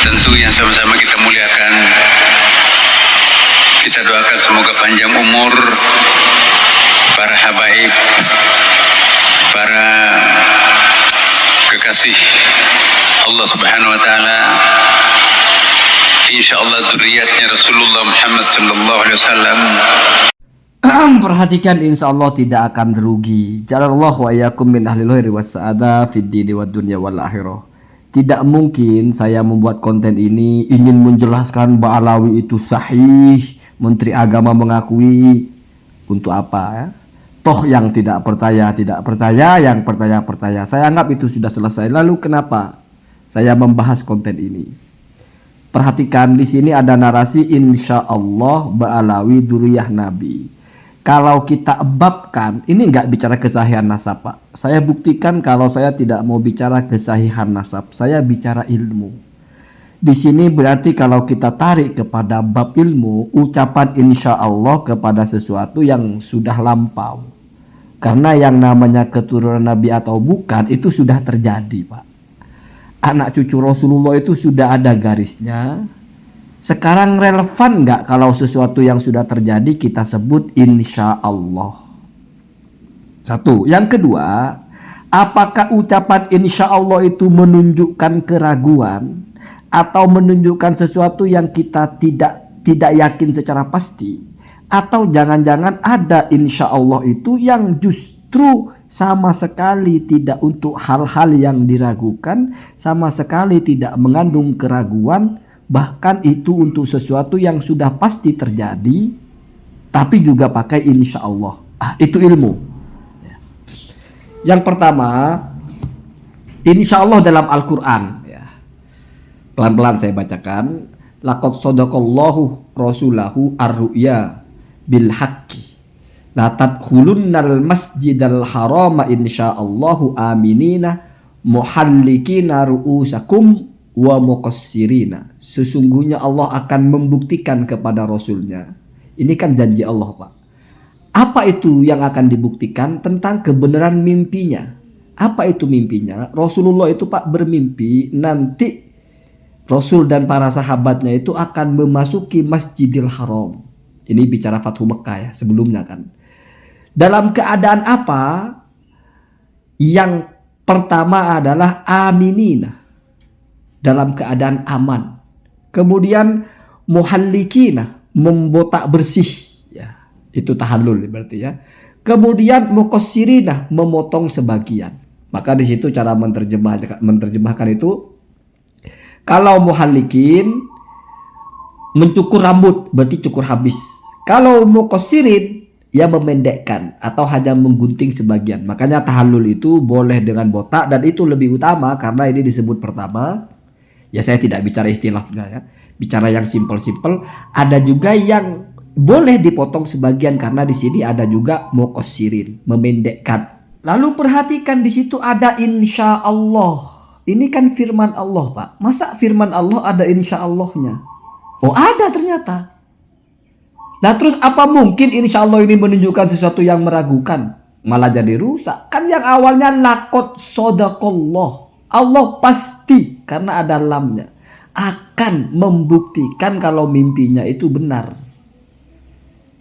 tentu yang sama-sama kita muliakan, kita doakan semoga panjang umur para habaib, para kekasih Allah Subhanahu wa taala. Insyaallah zuriatnya Rasulullah Muhammad sallallahu alaihi wasallam. Perhatikan, insya Allah tidak akan rugi. Jazakallahu wa iyyakum min ahlil khairi was sa'adah fid dini wad dunya wal akhirah. Tidak mungkin saya membuat konten ini ingin menjelaskan Ba'alawi itu sahih, Menteri Agama mengakui. Untuk apa ya? Toh yang tidak percaya, yang percaya. Saya anggap itu sudah selesai. Lalu kenapa saya membahas konten ini? Perhatikan, di sini ada narasi insya Allah Ba'alawi duriyah Nabi. Kalau kita babkan, ini nggak bicara kesahihan nasab, Pak. Saya buktikan kalau saya tidak mau bicara kesahihan nasab, saya bicara ilmu. Di sini berarti kalau kita tarik kepada bab ilmu, ucapan insya Allah kepada sesuatu yang sudah lampau. Karena yang namanya keturunan Nabi atau bukan itu sudah terjadi, Pak. Anak cucu Rasulullah itu sudah ada garisnya. Sekarang relevan nggak kalau sesuatu yang sudah terjadi kita sebut insya Allah? Satu. Yang kedua, apakah ucapan insya Allah itu menunjukkan keraguan atau menunjukkan sesuatu yang kita tidak yakin secara pasti? Atau jangan-jangan ada insya Allah itu yang justru sama sekali tidak untuk hal-hal yang diragukan, sama sekali tidak mengandung keraguan, bahkan itu untuk sesuatu yang sudah pasti terjadi, tapi juga pakai insya Allah. Itu ilmu. Yang pertama, insya Allah dalam Al-Quran. Pelan-pelan saya bacakan. Laqad sadaqallahu rasulahu ar-ru'ya bil haqqi la tadkhulunnal masjidal harama insyaallahu aminina muhallikina ru'usakum wa muqassirina. Sesungguhnya Allah akan membuktikan kepada Rasulnya. Ini kan janji Allah, Pak. Apa itu yang akan dibuktikan? Tentang kebenaran mimpinya. Apa itu mimpinya? Rasulullah itu, Pak, bermimpi nanti Rasul dan para sahabatnya itu akan memasuki Masjidil Haram. Ini bicara Fathu Mekah ya, sebelumnya kan. Dalam keadaan apa? Yang pertama adalah aminina, dalam keadaan aman. Kemudian muhallikina, membotak bersih ya. Itu tahallul berarti ya. Kemudian muqassirina, memotong sebagian. Maka di situ cara menerjemahkan itu, kalau muhallikin mencukur rambut berarti cukur habis. Kalau muqassirin ya memendekkan atau hanya menggunting sebagian. Makanya tahallul itu boleh dengan botak, dan itu lebih utama karena ini disebut pertama. Ya saya tidak bicara ikhtilafnya ya. Bicara yang simpel-simpel. Ada juga yang boleh dipotong sebagian karena di sini ada juga muqassirin, memendekkan. Lalu perhatikan di situ ada insya Allah. Ini kan firman Allah, Pak. Masa firman Allah ada insya Allahnya? Oh, ada ternyata. Nah terus apa mungkin insya Allah ini menunjukkan sesuatu yang meragukan? Malah jadi rusak. Kan yang awalnya laqad sadaqallah. Allah pasti, karena ada lamnya, akan membuktikan kalau mimpinya itu benar.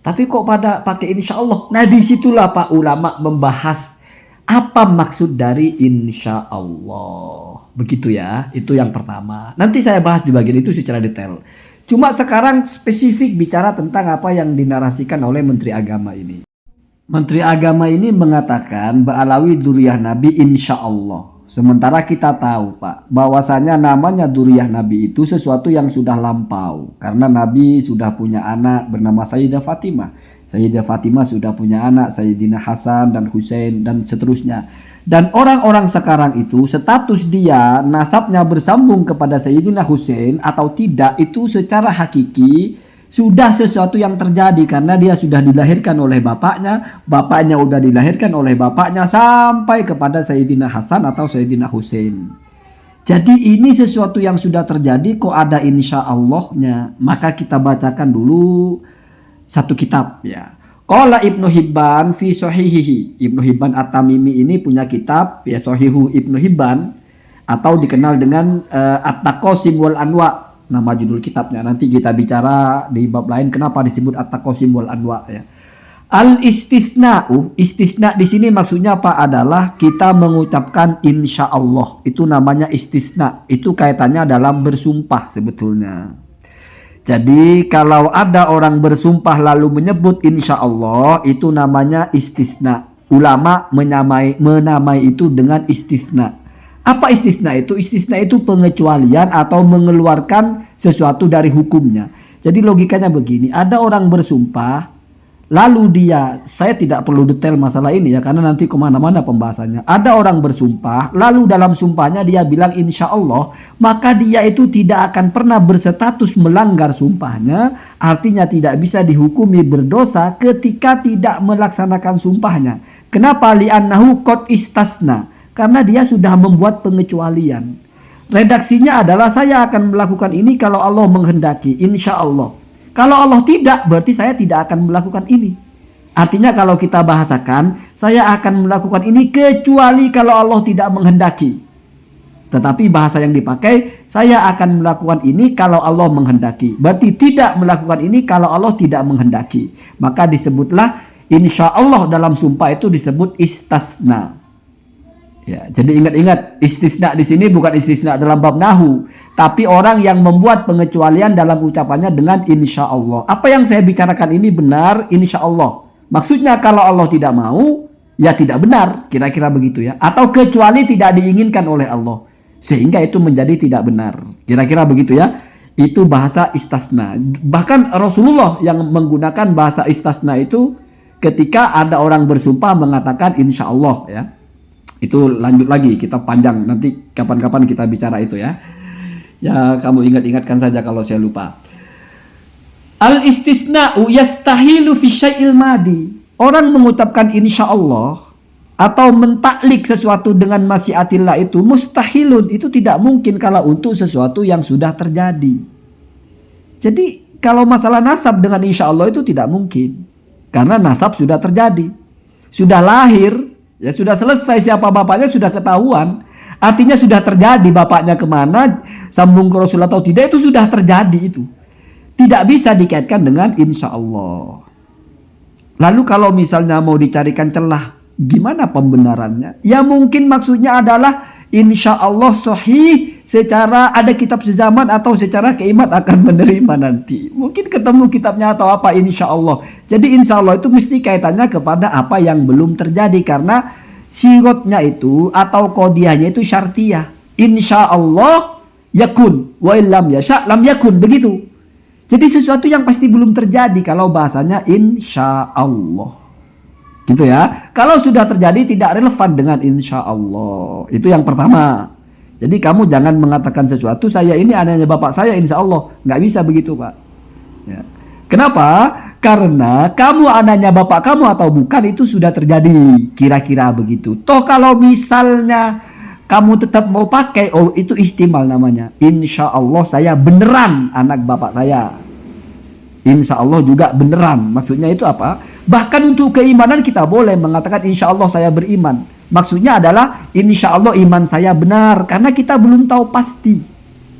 Tapi kok pada pakai insya Allah? Nah disitulah Pak ulama membahas apa maksud dari insya Allah. Begitu ya, itu yang pertama. Nanti saya bahas di bagian itu secara detail. Cuma sekarang spesifik bicara tentang apa yang dinarasikan oleh Menteri Agama ini. Menteri Agama ini mengatakan Ba'alawi duriyah Nabi insya Allah. Sementara kita tahu, Pak, bahwasanya namanya duriyah Nabi itu sesuatu yang sudah lampau. Karena Nabi sudah punya anak bernama Sayyidah Fatimah. Sayyidah Fatimah sudah punya anak Sayyidina Hasan dan Husain dan seterusnya. Dan orang-orang sekarang itu status dia nasabnya bersambung kepada Sayyidina Husain atau tidak, itu secara hakiki sudah sesuatu yang terjadi karena dia sudah dilahirkan oleh bapaknya, bapaknya udah dilahirkan oleh bapaknya sampai kepada Sayyidina Hasan atau Sayyidina Husain. Jadi ini sesuatu yang sudah terjadi, kok ada insya Allahnya. Maka kita bacakan dulu satu kitab ya. Qala Ibnu Hibban fi sahihihi. Ibnu Hibban At-Tamimi ini punya kitab ya, Sahihu Ibnu Hibban. atau dikenal dengan At-Taqasim wal Anwa, nama judul kitabnya. Nanti kita bicara di bab lain kenapa disebut At-Taqasim wal Anwa ya. Al-istisna'u, istisna di sini maksudnya apa? Adalah kita mengucapkan insya Allah. Itu namanya istisna. Itu kaitannya dalam bersumpah sebetulnya. Jadi kalau ada orang bersumpah lalu menyebut insya Allah, itu namanya istisna. Ulama menamai itu dengan istisna. Apa istisna itu? Istisna itu pengecualian atau mengeluarkan sesuatu dari hukumnya. Jadi logikanya begini, ada orang bersumpah, lalu saya tidak perlu detail masalah ini ya, karena nanti kemana-mana pembahasannya. Ada orang bersumpah, lalu dalam sumpahnya dia bilang insya Allah, maka dia itu tidak akan pernah berstatus melanggar sumpahnya, artinya tidak bisa dihukumi berdosa ketika tidak melaksanakan sumpahnya. Kenapa? Li'annahu qad istasna, karena dia sudah membuat pengecualian. Redaksinya adalah saya akan melakukan ini kalau Allah menghendaki, insya Allah. Kalau Allah tidak, berarti saya tidak akan melakukan ini. Artinya kalau kita bahasakan, saya akan melakukan ini kecuali kalau Allah tidak menghendaki. Tetapi bahasa yang dipakai, saya akan melakukan ini kalau Allah menghendaki. Berarti tidak melakukan ini kalau Allah tidak menghendaki. Maka disebutlah insya Allah dalam sumpah itu disebut istasna. Ya, jadi ingat-ingat, istisna di sini bukan istisna dalam bab nahu, tapi orang yang membuat pengecualian dalam ucapannya dengan insya Allah. Apa yang saya bicarakan ini benar, insya Allah. Maksudnya kalau Allah tidak mau, ya tidak benar, kira-kira begitu ya. Atau kecuali tidak diinginkan oleh Allah, sehingga itu menjadi tidak benar. Kira-kira begitu ya. Itu bahasa istasna. Bahkan Rasulullah yang menggunakan bahasa istasna itu ketika ada orang bersumpah mengatakan insya Allah ya. Itu lanjut lagi, kita panjang, nanti kapan-kapan kita bicara itu ya. Ya kamu ingat-ingatkan saja kalau saya lupa. Al-istisna'u yastahilu fi syai'il madi. Orang mengucapkan insya Allah atau mentaklik sesuatu dengan masyiatillah itu mustahilun, itu tidak mungkin kalau untuk sesuatu yang sudah terjadi. Jadi kalau masalah nasab dengan insya Allah itu tidak mungkin, karena nasab sudah terjadi, sudah lahir. Ya sudah selesai, siapa bapaknya sudah ketahuan. Artinya sudah terjadi, bapaknya kemana, sambung ke Rasul atau tidak, itu sudah terjadi itu. Tidak bisa dikaitkan dengan insya Allah. Lalu kalau misalnya mau dicarikan celah, gimana pembenarannya? Ya mungkin maksudnya adalah insya Allah sahih secara ada kitab sezaman atau secara keimat akan menerima nanti. Mungkin ketemu kitabnya atau apa insya Allah. Jadi insya Allah itu mesti kaitannya kepada apa yang belum terjadi, karena sirotnya itu atau qodiyahnya itu syartiyah. Insya Allah yakun, wa illam yasha lam yakun, begitu. Jadi sesuatu yang pasti belum terjadi kalau bahasanya insya Allah. Gitu ya. Kalau sudah terjadi tidak relevan dengan insya Allah. Itu yang pertama. Jadi kamu jangan mengatakan sesuatu, saya ini anaknya bapak saya insya Allah. Nggak bisa begitu Pak. Ya. Kenapa? Karena kamu anaknya bapak kamu atau bukan itu sudah terjadi. Kira-kira begitu. Toh kalau misalnya kamu tetap mau pakai, oh itu ihtimal namanya. Insya Allah saya beneran anak bapak saya. Insya Allah juga beneran. Maksudnya itu apa? Bahkan untuk keimanan kita boleh mengatakan insya Allah saya beriman. Maksudnya adalah insya Allah iman saya benar, karena kita belum tahu pasti,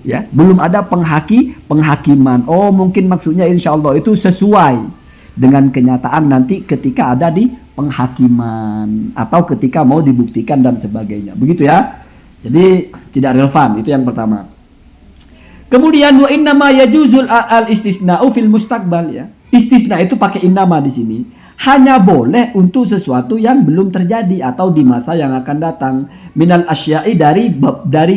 ya belum ada penghakiman. Oh mungkin maksudnya insya Allah itu sesuai dengan kenyataan nanti ketika ada di penghakiman atau ketika mau dibuktikan dan sebagainya, begitu ya. Jadi tidak relevan, itu yang pertama. Kemudian wa innama yajuzul al istisna'u fil mustaqbal ya. Istisna itu pakai innama di sini. Hanya boleh untuk sesuatu yang belum terjadi atau di masa yang akan datang. Minal asya'i dari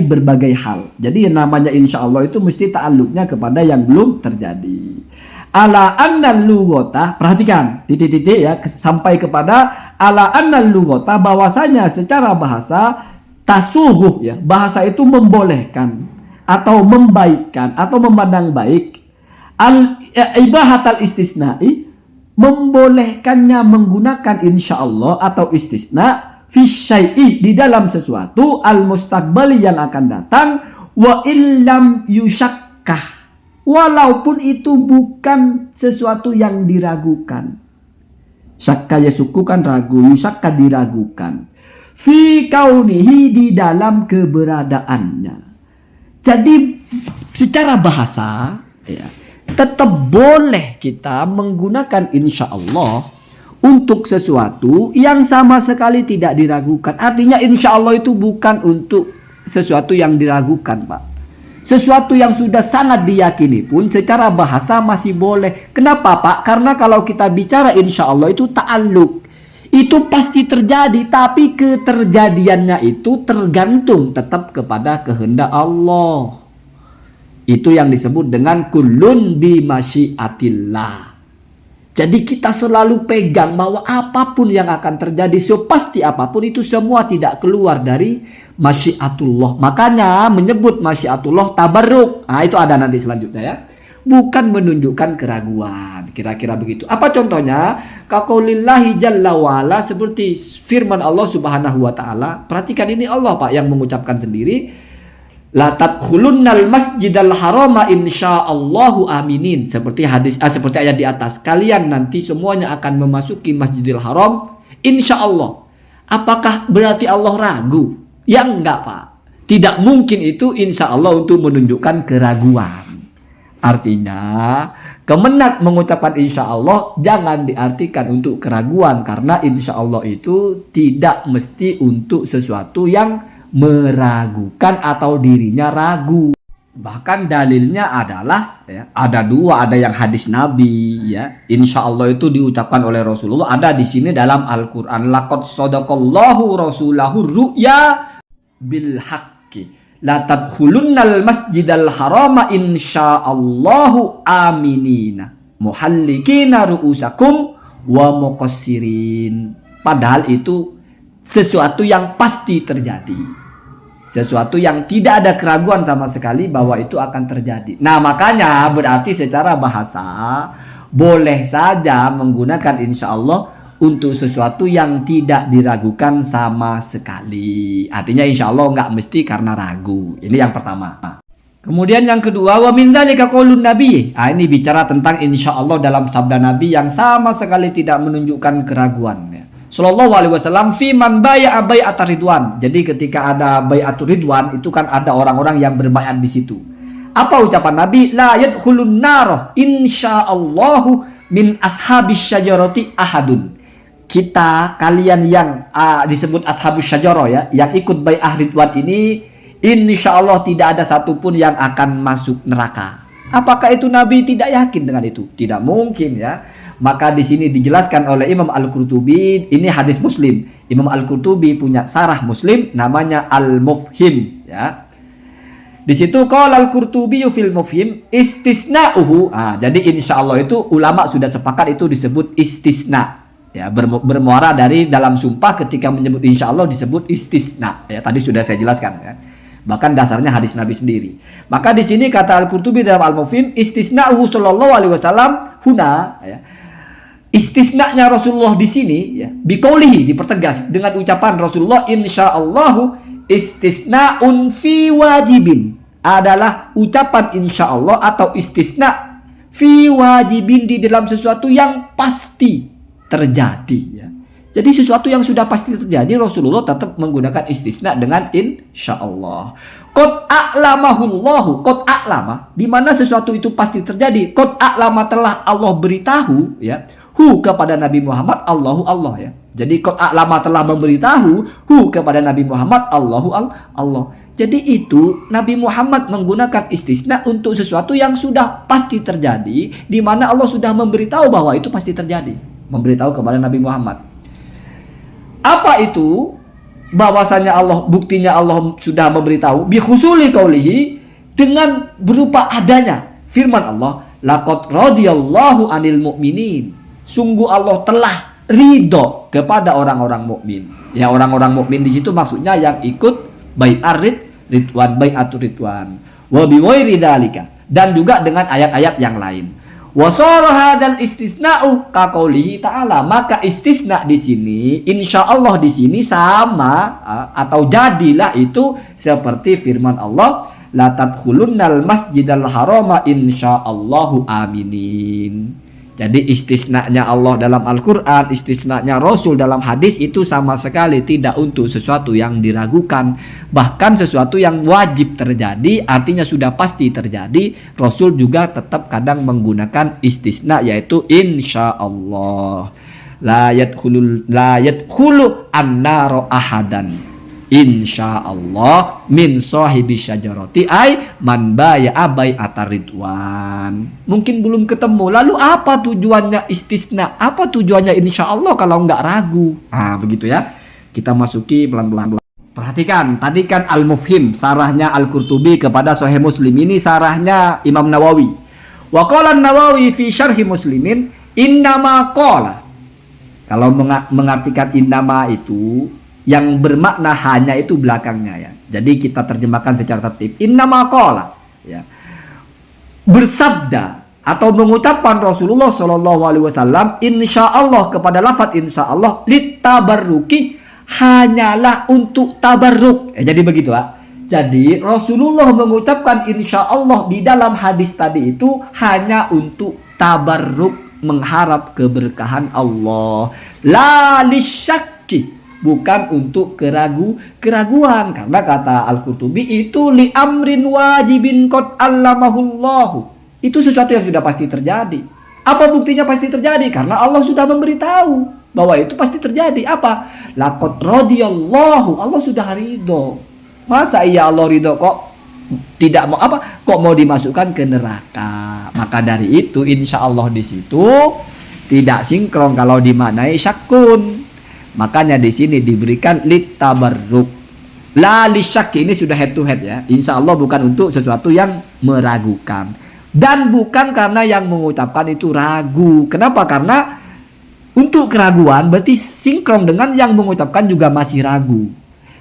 berbagai hal. Jadi yang namanya insya Allah itu mesti ta'alluqnya kepada yang belum terjadi. Ala annal lughata, perhatikan titik-titik ya, sampai kepada ala annal lughata, bahwasanya secara bahasa tasuhuh ya, bahasa itu membolehkan atau membaikkan atau memandang baik al ibahatal istisna'i, membolehkannya menggunakan insya Allah atau istisna fi syai'i, di dalam sesuatu al mustaqbali yang akan datang, wa illam yusyakkah, walaupun itu bukan sesuatu yang diragukan. Syakka yasukku kan ragu, yusyakka diragukan. fi kaunihi, di dalam keberadaannya. Jadi secara bahasa ya, tetap boleh kita menggunakan insya Allah untuk sesuatu yang sama sekali tidak diragukan. Artinya insya Allah itu bukan untuk sesuatu yang diragukan, Pak. Sesuatu yang sudah sangat diyakini pun secara bahasa masih boleh. Kenapa, Pak? Karena kalau kita bicara insya Allah itu ta'alluq. Itu pasti terjadi, tapi keterjadiannya itu tergantung tetap kepada kehendak Allah. Itu yang disebut dengan kullun bi masyiatillah. Jadi kita selalu pegang bahwa apapun yang akan terjadi, so pasti apapun itu semua tidak keluar dari masyiatullah. Makanya menyebut masyiatullah tabarruk. Nah, itu ada nanti selanjutnya ya. Bukan menunjukkan keraguan. Kira-kira begitu. Apa contohnya? Kaqaulillahi jalla wa'ala, seperti firman Allah subhanahu wa ta'ala. Perhatikan, ini Allah, Pak, yang mengucapkan sendiri. La tadkhulunnal masjidal harama insyaallahu aminin. Seperti hadis seperti ayat di atas, kalian nanti semuanya akan memasuki Masjidil Haram insyaallah. Apakah berarti Allah ragu? Ya enggak, Pak. Tidak mungkin itu insyaallah untuk menunjukkan keraguan. Artinya Kemenak mengucapkan insyaallah jangan diartikan untuk keraguan, karena insyaallah itu tidak mesti untuk sesuatu yang meragukan atau dirinya ragu. Bahkan dalilnya adalah ya, ada dua, ada yang hadis Nabi ya. Insya Allah itu diucapkan oleh Rasulullah, ada di sini dalam Al-Qur'an. Laqad shadaqallahu rasulahu ru'ya bil haqqi la tadkhulunnal masjidal harama insyaallahu aminina muhallikina ru'usakum wa muqassirin. Padahal itu sesuatu yang pasti terjadi. Sesuatu yang tidak ada keraguan sama sekali bahwa itu akan terjadi. Nah, makanya berarti secara bahasa boleh saja menggunakan insya Allah untuk sesuatu yang tidak diragukan sama sekali. Artinya insya Allah nggak mesti karena ragu. Ini yang pertama. Kemudian yang kedua, wa min dzalika qaulun nabi. Ini bicara tentang insya Allah dalam sabda Nabi yang sama sekali tidak menunjukkan keraguan ya. Sallallahu alaihi wasallam fi man bai'a bai'atar ridwan. Jadi ketika ada bai'atur ridwan itu kan ada orang-orang yang berbaiat di situ. Apa ucapan Nabi? La yadkhulun nar insyaallahu min ashabis syajarati ahadun. Kalian yang disebut ashabus syajarah ya, yang ikut bai'ah ridwan ini, insyaallah tidak ada satupun yang akan masuk neraka. Apakah itu Nabi tidak yakin dengan itu? Tidak mungkin ya. Maka di sini dijelaskan oleh Imam Al-Qurtubi, ini hadis Muslim. Imam Al-Qurtubi punya sarah Muslim namanya Al-Mufhim ya. Di situ qala Al-Qurtubi fil Mufhim istisna'uhu. Jadi insyaallah itu ulama sudah sepakat itu disebut istisna. Ya, bermuara dari dalam sumpah ketika menyebut insyaallah disebut istisna. Ya, tadi sudah saya jelaskan ya. Bahkan dasarnya hadis Nabi sendiri. Maka di sini kata Al-Qurtubi dalam Al-Mufhim istisna'uhu sallallahu alaihi wasallam huna ya. Istisnanya Rasulullah di sini ya, biqaulihi, dipertegas dengan ucapan Rasulullah insyaallahu istisnaun fi wajibin, adalah ucapan insyaallah atau istisna fi wajibin, di dalam sesuatu yang pasti terjadi ya. Jadi sesuatu yang sudah pasti terjadi Rasulullah tetap menggunakan istisna dengan insyaallah. Qad a'lamahullahu, qad a'lama, di mana sesuatu itu pasti terjadi. Qad a'lama, telah Allah beritahu ya, kepada Nabi Muhammad Allahu Allah ya. Jadi qad a'lama, telah memberitahu kepada Nabi Muhammad Allahu Allah. Jadi itu Nabi Muhammad menggunakan istisna untuk sesuatu yang sudah pasti terjadi, di mana Allah sudah memberitahu bahwa itu pasti terjadi. Memberitahu kepada Nabi Muhammad. Apa itu? Bahwasanya Allah, buktinya Allah sudah memberitahu bi khusuli qaulihi, dengan berupa adanya firman Allah, laqad radhiyallahu 'anil mu'minin. Sungguh Allah telah ridho kepada orang-orang mukmin. Ya, orang-orang mukmin di situ maksudnya yang ikut bai'at ridwan, bai'atur ridwan. Wa bi ghairi dzalika, dan juga dengan ayat-ayat yang lain. Wa sara hadzal istisna'u ka qoulihi ta'ala, maka istisna di sini insyaallah di sini sama atau jadilah itu seperti firman Allah, la tadkhulunnal masjidal harama insyaallahu aminin. Jadi istisnanya Allah dalam Al-Quran, istisnanya Rasul dalam hadis itu sama sekali tidak untuk sesuatu yang diragukan. Bahkan sesuatu yang wajib terjadi, artinya sudah pasti terjadi. Rasul juga tetap kadang menggunakan istisna, yaitu insya Allah. La yadkhulu an-naro ahadan. Insya Allah min sahibi syajarati ay man baya'a bai'atar ridwan. Mungkin belum ketemu. Lalu apa tujuannya istisna? Apa tujuannya insya Allah kalau nggak ragu? Begitu ya. Kita masuki pelan-pelan. Perhatikan, tadi kan Al-Mufhim, sarahnya Al-Qurtubi kepada Sahih Muslim. Ini sarahnya Imam Nawawi. Wa qala Nawawi fi syarhi Muslimin innama qala. Kalau mengartikan innama itu yang bermakna hanya itu belakangnya ya. Jadi kita terjemahkan secara tertib. Innama qala ya. Bersabda atau mengucapkan Rasulullah Shallallahu alaihi wasallam insyaallah kepada lafaz insyaallah litabarruki hanyalah untuk tabarruk. Jadi begitu ya. Jadi Rasulullah mengucapkan insyaallah di dalam hadis tadi itu hanya untuk tabarruk, mengharap keberkahan Allah. La lisyakki, bukan untuk keraguan, karena kata Al-Qurtubi itu li amrin wajibin qad allamahullahu. Itu sesuatu yang sudah pasti terjadi. Apa buktinya pasti terjadi? Karena Allah sudah memberitahu bahwa itu pasti terjadi. Apa? Laqad radiyallahu, Allah sudah ridho. Masa iya Allah ridho kok tidak mau apa? Kok mau dimasukkan ke neraka? Maka dari itu insya Allah di situ tidak sinkron kalau dimaknai syakun. Makanya di sini diberikan litabarruk. La lisyaki, ini sudah head to head ya. Insya Allah bukan untuk sesuatu yang meragukan. Dan bukan karena yang mengucapkan itu ragu. Kenapa? Karena untuk keraguan berarti sinkron dengan yang mengucapkan juga masih ragu.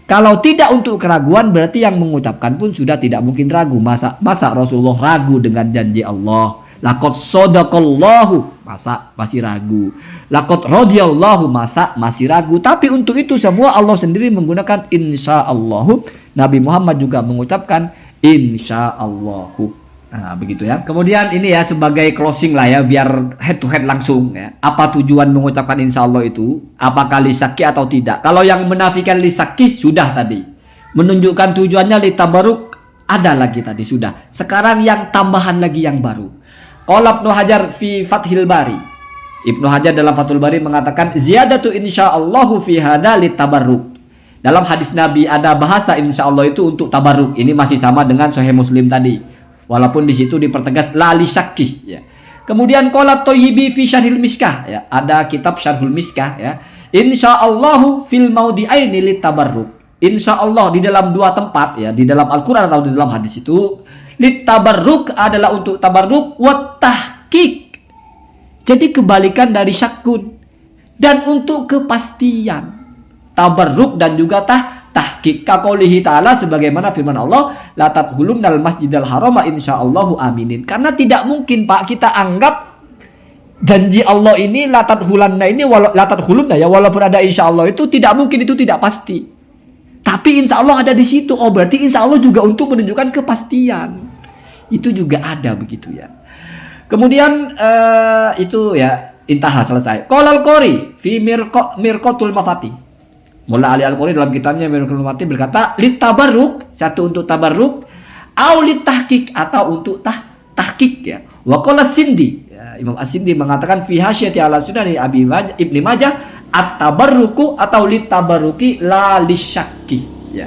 Kalau tidak untuk keraguan berarti yang mengucapkan pun sudah tidak mungkin ragu. Masa Rasulullah ragu dengan janji Allah? Laqad sadaqallahu, masa masih ragu. Laqad radiyallahu, masa masih ragu. Tapi untuk itu semua Allah sendiri menggunakan insyaallahu. Nabi Muhammad juga mengucapkan insyaallahu. Nah, begitu ya. Kemudian ini ya sebagai closing lah ya, biar head to head langsung ya. Apa tujuan mengucapkan insyaallah itu? Apakah lisaki atau tidak? Kalau yang menafikan lisaki sudah tadi. Menunjukkan tujuannya litabaruk ada lagi tadi sudah. Sekarang yang tambahan lagi yang baru. Qala Ibnu Hajar fi Fathil Bari. Ibnu Hajar dalam Fathul Bari mengatakan ziyadatu insyaallahu fi hadza litabarruk. Dalam hadis Nabi ada bahasa insyaallah itu untuk tabarruk. Ini masih sama dengan Sahih Muslim tadi. Walaupun di situ dipertegas la li syakki ya. Kemudian qala Thayyibi fi Syarhil Miskah ya. Ada kitab Syarhul Miskah ya. Insyaallahu fil maudi'aini litabarruk. Insyaallah di dalam dua tempat ya, di dalam Al-Qur'an atau di dalam hadis itu litabarruk adalah untuk tabarruk wa tahqiq. Jadi kebalikan dari syakun. Dan untuk kepastian. Tabarruk dan juga tahqiq. Kaqoulihi ta'ala sebagaimana firman Allah, la tadkhulunnal masjidal harama insyaallahu aminin. Karena tidak mungkin Pak kita anggap janji Allah ini la tadkhulanna ini la tadkhulunna ya, walaupun ada insyaallah itu tidak mungkin, itu tidak pasti. Tapi insya Allah ada di situ. Oh berarti insya Allah juga untuk menunjukkan kepastian. Itu juga ada begitu ya. Kemudian itu ya intahlah selesai. Qala al-Qari fi Mirqatul Mafati. Mullah Ali Al-Qari dalam kitabnya Mirqatul Mafati berkata litabarruk, satu untuk tabarruk, au litahqiq atau untuk tahqiq ya. Wa qala Sindi ya, Imam As-Sindi mengatakan fi hasyati ala sunani Ibnu Majah at-tabarruku atau litabarruki la lisyakki ya.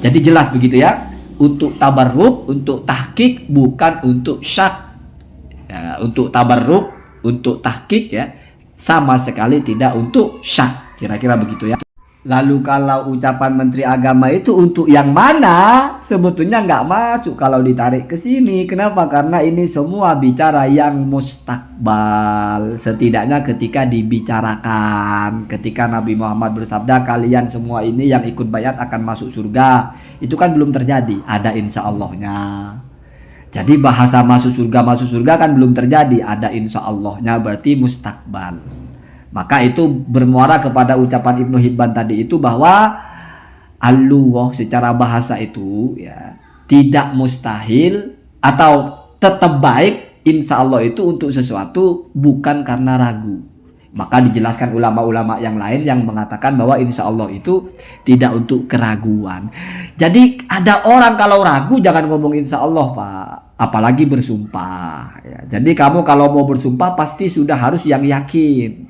Jadi jelas begitu ya. Untuk tabarruk, untuk tahqiq, bukan untuk syak ya. Untuk tabarruk, untuk tahqiq ya, sama sekali tidak untuk syak. Kira-kira begitu ya. Lalu kalau ucapan Menteri Agama itu untuk yang mana? Sebetulnya nggak masuk kalau ditarik ke sini. Kenapa? Karena ini semua bicara yang mustakbal. Setidaknya ketika dibicarakan, ketika Nabi Muhammad bersabda kalian semua ini yang ikut bayat akan masuk surga, itu kan belum terjadi. Ada insya Allahnya. Jadi bahasa masuk surga kan belum terjadi. Ada insya Allahnya, berarti mustakbal. Maka itu bermuara kepada ucapan Ibnu Hibban tadi itu bahwa al-lughah secara bahasa itu ya tidak mustahil atau tetap baik insya Allah itu untuk sesuatu bukan karena ragu. Maka dijelaskan ulama-ulama yang lain yang mengatakan bahwa insya Allah itu tidak untuk keraguan. Jadi ada orang kalau ragu jangan ngomong insya Allah Pak, apalagi bersumpah. Ya, jadi kamu kalau mau bersumpah pasti sudah harus yang yakin.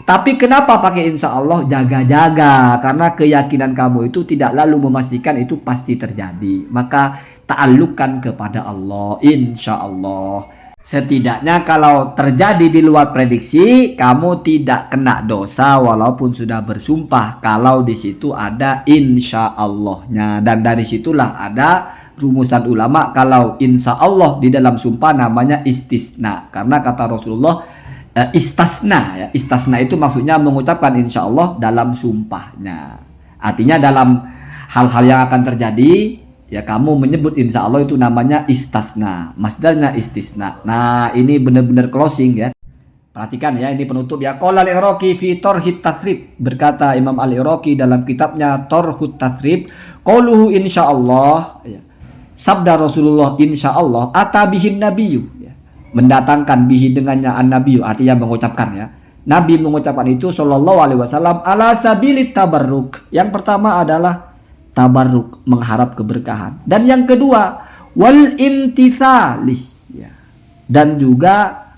Tapi kenapa pakai insya Allah? Jaga-jaga, karena keyakinan kamu itu tidak lalu memastikan itu pasti terjadi. Maka ta'alluqkan kepada Allah, insya Allah. Setidaknya kalau terjadi di luar prediksi, kamu tidak kena dosa walaupun sudah bersumpah. Kalau di situ ada insya Allahnya, dan dari situlah ada rumusan ulama kalau insya Allah di dalam sumpah namanya istisna. Karena kata Rasulullah istasna, ya. Istasna itu maksudnya mengucapkan insya Allah dalam sumpahnya. Artinya dalam hal-hal yang akan terjadi, ya kamu menyebut insya Allah itu namanya istasna, masdarnya istisna. Nah ini benar-benar closing ya. Perhatikan ya, ini penutup ya. Qala al-Iraqi fi Tarhut Tasrib, berkata Imam Al-Iraqi dalam kitabnya Tarhut Tasrib, qauluhu insyaallah, ya. Sabda Rasulullah insyaallah atabihin nabiyyu, ya. Mendatangkan bihi dengannya an-nabiyyu, artinya mengucapkan ya. Nabi mengucapkan itu sallallahu alaihi wasallam ala sabilit tabarruk. Yang pertama adalah tabarruk, mengharap keberkahan, dan yang kedua wal imtithali, ya. Dan juga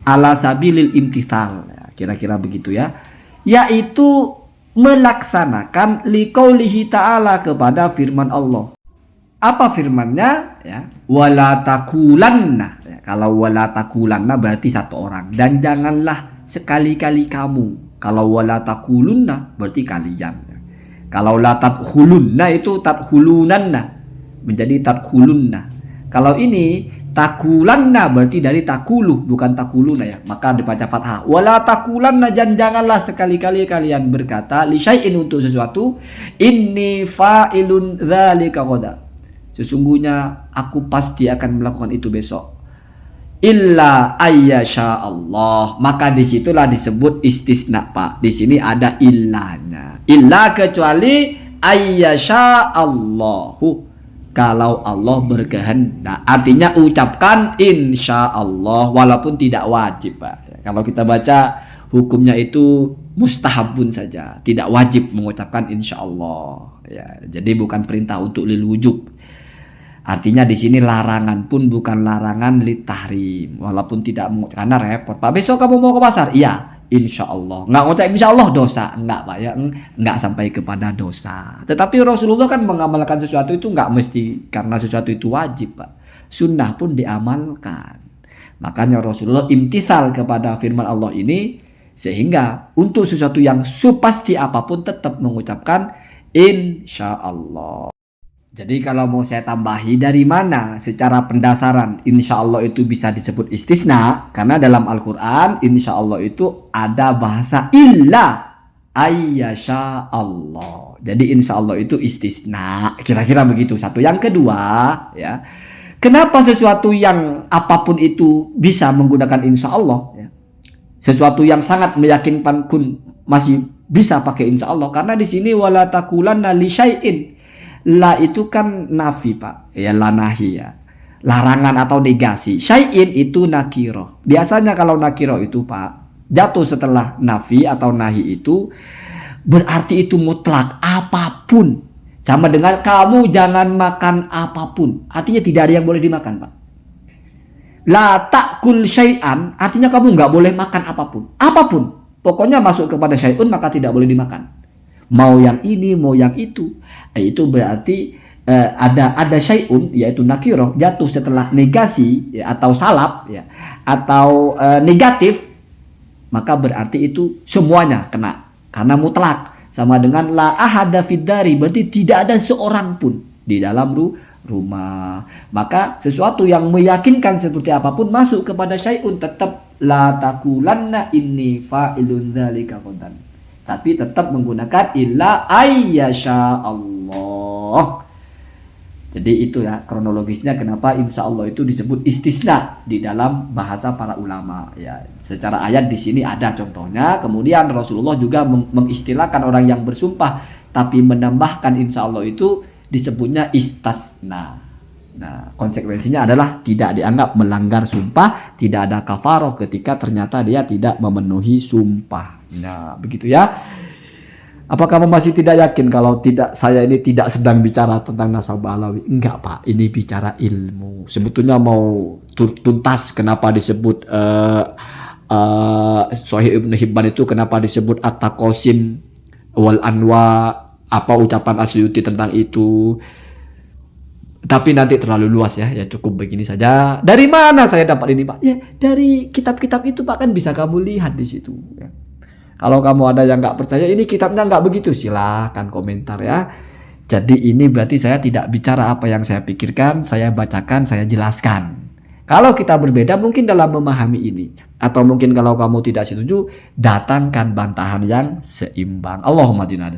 ala sabilil imtithal, ya. Kira-kira begitu ya, yaitu melaksanakan liqaulihi ta'ala, kepada firman Allah. Apa firmannya? Ya, wala takulanna, ya. Kalau wala takulanna berarti satu orang, dan janganlah sekali-kali kamu. Kalau wala takulunna berarti kalian, ya. Kalau la tadkhulunna itu tadkhulunanna menjadi tadkhulunna. Kalau ini takulanna berarti dari takulu bukan takuluna, ya. Maka dibaca fathah. Wala takulanna, janganlah sekali-kali kalian berkata li syai'in, untuk sesuatu, inni fa'ilun dzalika ghadan, sesungguhnya aku pasti akan melakukan itu besok. Illa ayyasha Allah, maka disitulah disebut istisna Pak. Di sini ada illanya. Illa kecuali ayyasha Allahu, kalau Allah berkehendak. Artinya ucapkan insya Allah walaupun tidak wajib Pak. Kalau kita baca hukumnya itu mustahabun saja, tidak wajib mengucapkan insya Allah. Ya, jadi bukan perintah untuk lil wujub. Artinya di sini larangan pun bukan larangan litahrim, walaupun tidak karena repot. Pak, besok kamu mau ke pasar? Iya, insya Allah. Nggak ngucap insya Allah dosa, enggak Pak ya, enggak sampai kepada dosa. Tetapi Rasulullah kan mengamalkan sesuatu itu enggak mesti karena sesuatu itu wajib Pak. Sunnah pun diamalkan. Makanya Rasulullah imtithal kepada firman Allah ini, sehingga untuk sesuatu yang supasti apapun tetap mengucapkan insya Allah. Jadi kalau mau saya tambahi, dari mana secara pendasaran insya Allah itu bisa disebut istisna? Karena dalam Al-Quran insya Allah itu ada bahasa illa ayyasha Allah. Jadi insya Allah itu istisna. Kira-kira begitu. Satu. Yang kedua ya, kenapa sesuatu yang apapun itu bisa menggunakan insya Allah ya? Sesuatu yang sangat meyakinkan pun masih bisa pakai insya Allah. Karena di sini wala takulanna li syai'in. La itu kan nafi Pak, ya, la nahi ya, larangan atau negasi. Syai'in itu nakiro. Biasanya kalau nakiro itu Pak jatuh setelah nafi atau nahi itu berarti itu mutlak, apapun. Sama dengan kamu jangan makan apapun, artinya tidak ada yang boleh dimakan Pak. La ta'kul syai'an artinya kamu nggak boleh makan apapun, apapun. Pokoknya masuk kepada syai'un maka tidak boleh dimakan. Mau yang ini, mau yang itu. Itu berarti ada syai'un, yaitu nakiro, jatuh setelah negasi ya, atau salap ya, atau negatif, maka berarti itu semuanya kena. Karena mutlak. Sama dengan la ahada fiddari, berarti tidak ada seorang pun di dalam rumah. Maka sesuatu yang meyakinkan seperti apapun masuk kepada syai'un, tetap la takulanna inni fa'ilun dzalika ghadan. Tapi tetap menggunakan illa ayyasha Allah. Jadi itu ya kronologisnya kenapa insya Allah itu disebut istisna di dalam bahasa para ulama ya. Secara ayat di sini ada contohnya. Kemudian Rasulullah juga mengistilahkan orang yang bersumpah tapi menambahkan insya Allah itu disebutnya istasna. Nah, konsekuensinya adalah tidak dianggap melanggar sumpah, tidak ada kafaroh ketika ternyata dia tidak memenuhi sumpah. Nah, begitu ya. Apa kamu masih tidak yakin kalau saya ini tidak sedang bicara tentang nasabah alawi? Enggak, Pak. Ini bicara ilmu. Sebetulnya mau tuntas kenapa disebut Sahih Ibnu Hibban itu kenapa disebut At-Taqasim wal Anwa, apa ucapan Asyuti tentang itu. Tapi nanti terlalu luas ya. Ya cukup begini saja. Dari mana saya dapat ini, Pak? Ya, dari kitab-kitab itu, Pak, kan bisa kamu lihat di situ ya. Kalau kamu ada yang nggak percaya ini kitabnya nggak begitu, silahkan komentar ya. Jadi ini berarti saya tidak bicara apa yang saya pikirkan, saya bacakan, saya jelaskan. Kalau kita berbeda mungkin dalam memahami ini. Atau mungkin kalau kamu tidak setuju, datangkan bantahan yang seimbang. Allahumma jinna